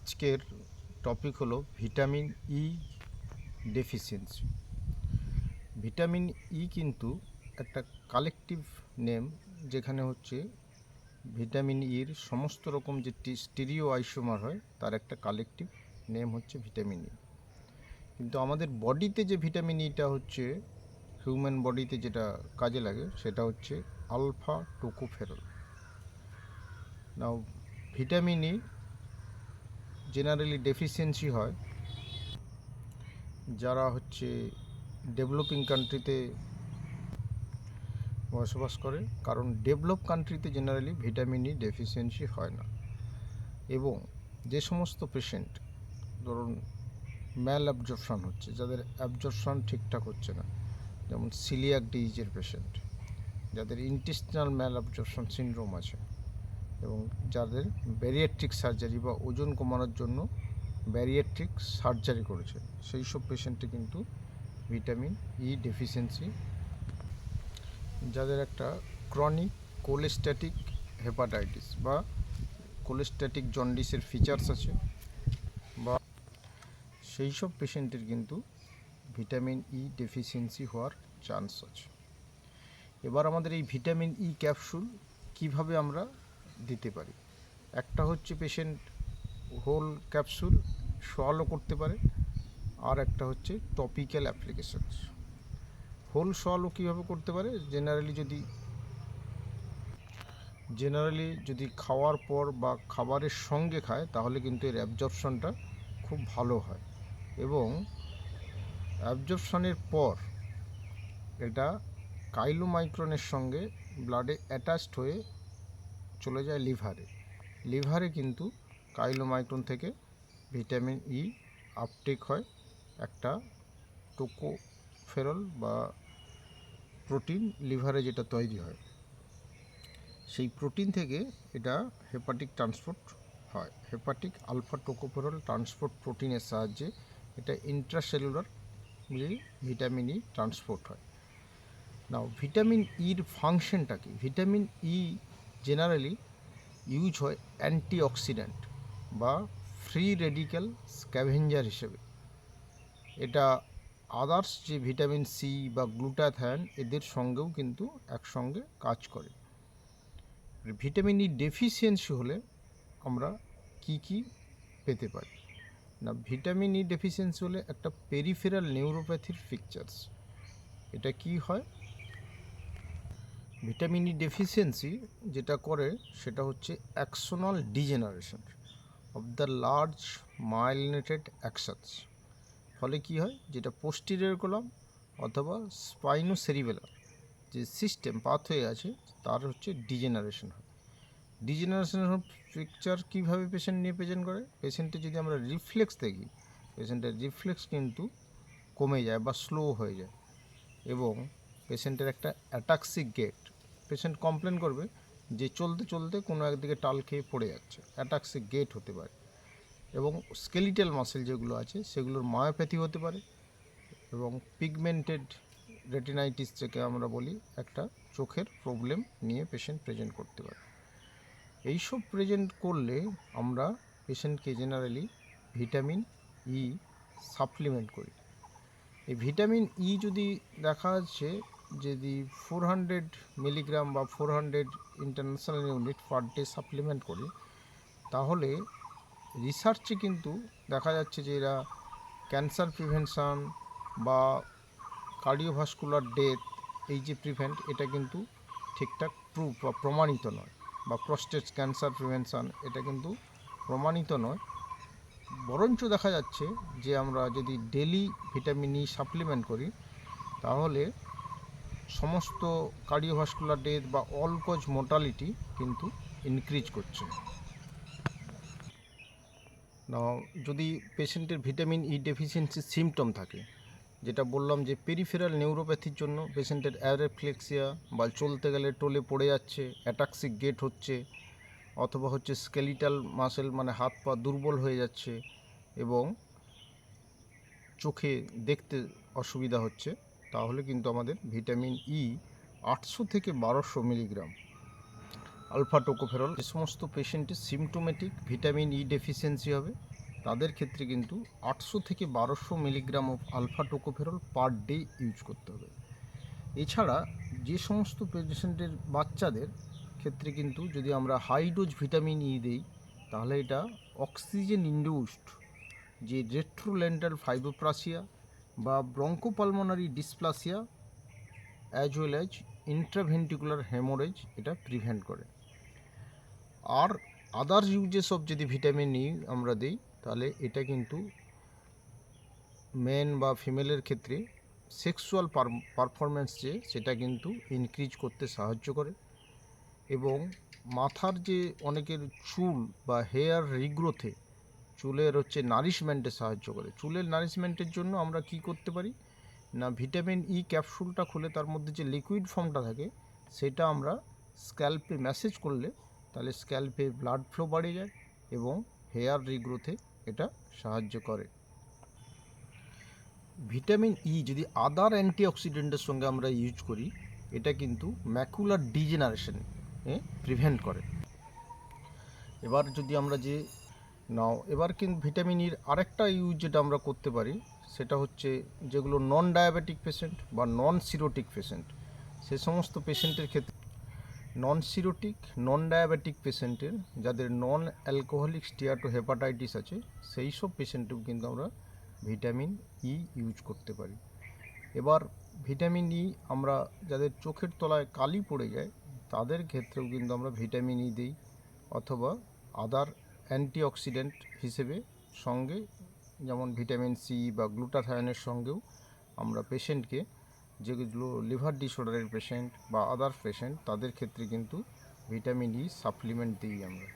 আজকের টপিক হলো vitamin E deficiency. Vitamin E কিন্তু একটা কালেকটিভ নেম, যেখানে হচ্ছে ভিটামিন ইর সমস্ত রকম যে স্টিরিও আইসোমার হয় তার একটা কালেকটিভ নেম হচ্ছে ভিটামিন ই। কিন্তু আমাদের বডিতে যে ভিটামিন ইটা হচ্ছে, হিউম্যান বডিতে যেটা কাজে লাগে সেটা হচ্ছে আলফা টোকোফেরল। নাও ভিটামিন ই জেনারেলি ডেফিসিয়েন্সি হয় যারা হচ্ছে ডেভেলপিং কান্ট্রিতে বসবাস করে, কারণ ডেভেলপ কান্ট্রিতে জেনারেলি ভিটামিন ই ডেফিসিয়েন্সি হয় না। এবং যে সমস্ত পেশেন্ট ধরুন ম্যাল অ্যাবজর্পশন হচ্ছে, যাদের অ্যাবজর্পশন ঠিকঠাক হচ্ছে না, যেমন সিলিয়াক ডিজিজের পেশেন্ট, যাদের ইন্টেস্টিনাল ম্যাল অ্যাবজর্পশন সিনড্রোম আছে, এবং যাদের ব্যারিয়াট্রিক সার্জারি বা ওজন কমানোর জন্য ব্যারিয়াট্রিক সার্জারি করেছে, সেই সব পেশেন্টে কিন্তু ভিটামিন ই ডেফিসিয়েন্সি। যাদের একটা ক্রনিক কোলেস্ট্যাটিক হেপাটাইটিস বা কোলেস্ট্যাটিক জন্ডিসের ফিচার্স আছে, বা সেই সব পেশেন্টের কিন্তু ভিটামিন ই ডেফিসিয়েন্সি হওয়ার চান্স আছে। এবার আমাদের এই ভিটামিন ই ক্যাপসুল কিভাবে আমরা দিতে পারি? একটা হচ্ছে পেশেন্ট হোল ক্যাপসুল সোয়ালো করতে পারে, আর একটা হচ্ছে টপিক্যাল অ্যাপ্লিকেশনস। হোল সোয়ালো কীভাবে করতে পারে? জেনারেলি যদি খাওয়ার পর বা খাবারের সঙ্গে খায় তাহলে কিন্তু এর অ্যাবজর্পশনটা খুব ভালো হয়, এবং অ্যাবজর্পশনের পর এটা কাইলোমাইক্রনের সঙ্গে ব্লাডে অ্যাটাচড হয়ে চলে যায় লিভারে কিন্তু কাইলোমাইক্রন থেকে ভিটামিন ই আপটেক হয়, একটা টোকোফেরল বা প্রোটিন লিভারে যেটা তৈরি হয়, সেই প্রোটিন থেকে এটা হেপাটিক ট্রান্সপোর্ট হয়। হেপাটিক আলফা টোকোফেরল ট্রান্সপোর্ট প্রোটিনের সাহায্যে এটা ইন্ট্রাসেলুলার ভিটামিন ই ট্রান্সপোর্ট হয়। নাও ভিটামিন ইর ফাংশনটা কি? ভিটামিন ই জেনারেলি ইউজ হয় অ্যান্টিঅক্সিডেন্ট বা ফ্রি রেডিক্যাল স্ক্যাভেঞ্জার হিসেবে। এটা আদার্স যে ভিটামিন সি বা গ্লুটাথায়ন এদের সঙ্গেও কিন্তু একসঙ্গে কাজ করে। ভিটামিন ই ডেফিসিয়েন্সি হলে আমরা কি পেতে পারি? না, ভিটামিন ই ডেফিসিয়েন্সি হলে একটা পেরিফেরাল নিউরোপ্যাথির পিকচার্স। এটা কি হয়? ভিটামিন ই ডেফিসিয়েন্সি যেটা করে সেটা হচ্ছে axonal degeneration of the large myelinated actions. ফলে কি হয়? যেটা পোস্টিরিয়র কলাম অথবা স্পাইনোসেরিবেলার যে সিস্টেম পাথওয়ে আছে তার হচ্ছে ডিজেনারেশন হয়। ডিজেনারেশনের পিকচার কীভাবে পেশেন্ট নিয়ে প্রেজেন্ট করে? পেশেন্টের যদি আমরা রিফ্লেক্স দেখি, পেশেন্টের রিফ্লেক্স কিন্তু কমে যায় বা স্লো হয়ে যায়, এবং পেশেন্টের একটা অ্যাটাক্সিক গেট। পেশেন্ট কমপ্লেন করবে যে চলতে চলতে কোনো একদিকে টাল খেয়ে পড়ে যাচ্ছে, অ্যাটাক্সিক গেট হতে পারে। এবং স্কেলিটাল মাসেল যেগুলো আছে সেগুলোর মায়োপ্যাথি হতে পারে, এবং পিগমেন্টেড রেটিনাইটিস যেকে আমরা বলি, একটা চোখের প্রবলেম নিয়ে পেশেন্ট প্রেজেন্ট করতে পারে। এইসব প্রেজেন্ট করলে আমরা পেশেন্টকে জেনারেলি ভিটামিন ই সাপ্লিমেন্ট করি। এই ভিটামিন ই যদি দেখা যাচ্ছে যদি 400 মিলিগ্রাম বা 400 international unit per day supplement করি, তাহলে রিসার্চে কিন্তু দেখা যাচ্ছে যে এরা ক্যান্সার প্রিভেনশন বা কার্ডিওভাস্কুলার ডেথ, এই যে প্রিভেন্ট, এটা কিন্তু ঠিকঠাক প্রুফ বা প্রমাণিত নয়, বা প্রস্টেট ক্যান্সার প্রিভেনশন এটা কিন্তু প্রমাণিত নয়। বরঞ্চ দেখা যাচ্ছে যে আমরা যদি ডেলি ভিটামিন ই সাপ্লিমেন্ট করি তাহলে সমস্ত কার্ডিওভাস্কুলার ডেথ বা অল কজ মোর্টালিটি কিন্তু ইনক্রিজ করছে। যদি পেশেন্টের ভিটামিন ই ডেফিসিয়েন্সির সিমটম থাকে, যেটা বললাম যে পেরিফেরাল নিউরোপ্যাথির জন্য পেশেন্টের অ্যারেফ্লেক্সিয়া বা চলতে গেলে টলে পড়ে যাচ্ছে, অ্যাটাক্সিক গেট হচ্ছে, অথবা হচ্ছে স্কেলিটাল মাসেল মানে হাত পা দুর্বল হয়ে যাচ্ছে, এবং চোখে দেখতে অসুবিধা হচ্ছে, তাহলে কিন্তু আমাদের ভিটামিন ই 800 থেকে 1200 মিলিগ্রাম আলফা টোকোফেরল, যে সমস্ত পেশেন্টের সিমটোমেটিক ভিটামিন ই ডেফিসিয়েন্সি হবে তাদের ক্ষেত্রে কিন্তু 800 থেকে 1200 milligram of alpha tocopherol per day use করতে হবে। এছাড়া যে সমস্ত পেশেন্টের বাচ্চাদের ক্ষেত্রে কিন্তু যদি আমরা হাই ডোজ ভিটামিন ই দিই, তাহলে এটা অক্সিজেন ইন্ডিউসড যে রেট্রোলেন্টাল ফাইব্রোপ্লাসিয়া বা bronchopulmonary dysplasia as well as intraventricular haemorrhage এটা প্রিভেন্ট করে। আর আদার্স ইউজেস অফ যদি ভিটামিন ই আমরা দিই, তাহলে এটা কিন্তু মেন বা ফিমেলের ক্ষেত্রে সেক্সুয়াল পারফরমেন্স যে সেটা কিন্তু ইনক্রিজ করতে সাহায্য করে, এবং মাথার যে অনেকের চুল বা হেয়ার রিগ্রোথে, চুলের নারিশমেন্টে সাহায্য করে। চুলের নারিশমেন্টের জন্য আমরা কি করতে পারি না, ভিটামিন ই ক্যাপসুলটা খুলে তার মধ্যে যে লিকুইড ফর্মটা থাকে সেটা আমরা স্ক্যাল্পে ম্যাসেজ করলে তাহলে স্ক্যাল্পে ব্লাড ফ্লো বাড়ে যায় এবং হেয়ার রিগ্রোথে এটা সাহায্য করে। ভিটামিন ই যদি আদার অ্যান্টিঅক্সিডেন্টের সঙ্গে আমরা ইউজ করি, এটা কিন্তু ম্যাকুলার ডিজেনারেশন প্রিভেন্ট করে। এবার যদি আমরা এবার কিন্তু ভিটামিন ইর আরেকটা ইউজ যেটা আমরা করতে পারি সেটা হচ্ছে যেগুলো নন ডায়াবেটিক পেশেন্ট বা নন সিরোটিক পেশেন্ট, সে সমস্ত পেশেন্টের ক্ষেত্রে নন ডায়াবেটিক পেশেন্টের যাদের নন অ্যালকোহলিক স্টিয়াটোহেপাটাইটিস আছে, সেই সব পেশেন্টেও কিন্তু আমরা ভিটামিন ই ইউজ করতে পারি। এবার ভিটামিন ই আমরা যাদের চোখের তলায় কালি পড়ে যায় তাদের ক্ষেত্রেও কিন্তু আমরা ভিটামিন ই দিই, অথবা আদার অ্যান্টিঅক্সিডেন্ট হিসেবে সঙ্গে, যেমন ভিটামিন সি বা গ্লুটাথায়নের সঙ্গেও আমরা পেশেন্টকে, যেগুলো লিভার ডিসঅর্ডারের পেশেন্ট বা আদার পেশেন্ট তাদের ক্ষেত্রে কিন্তু ভিটামিন ই সাপ্লিমেন্ট দিই আমরা।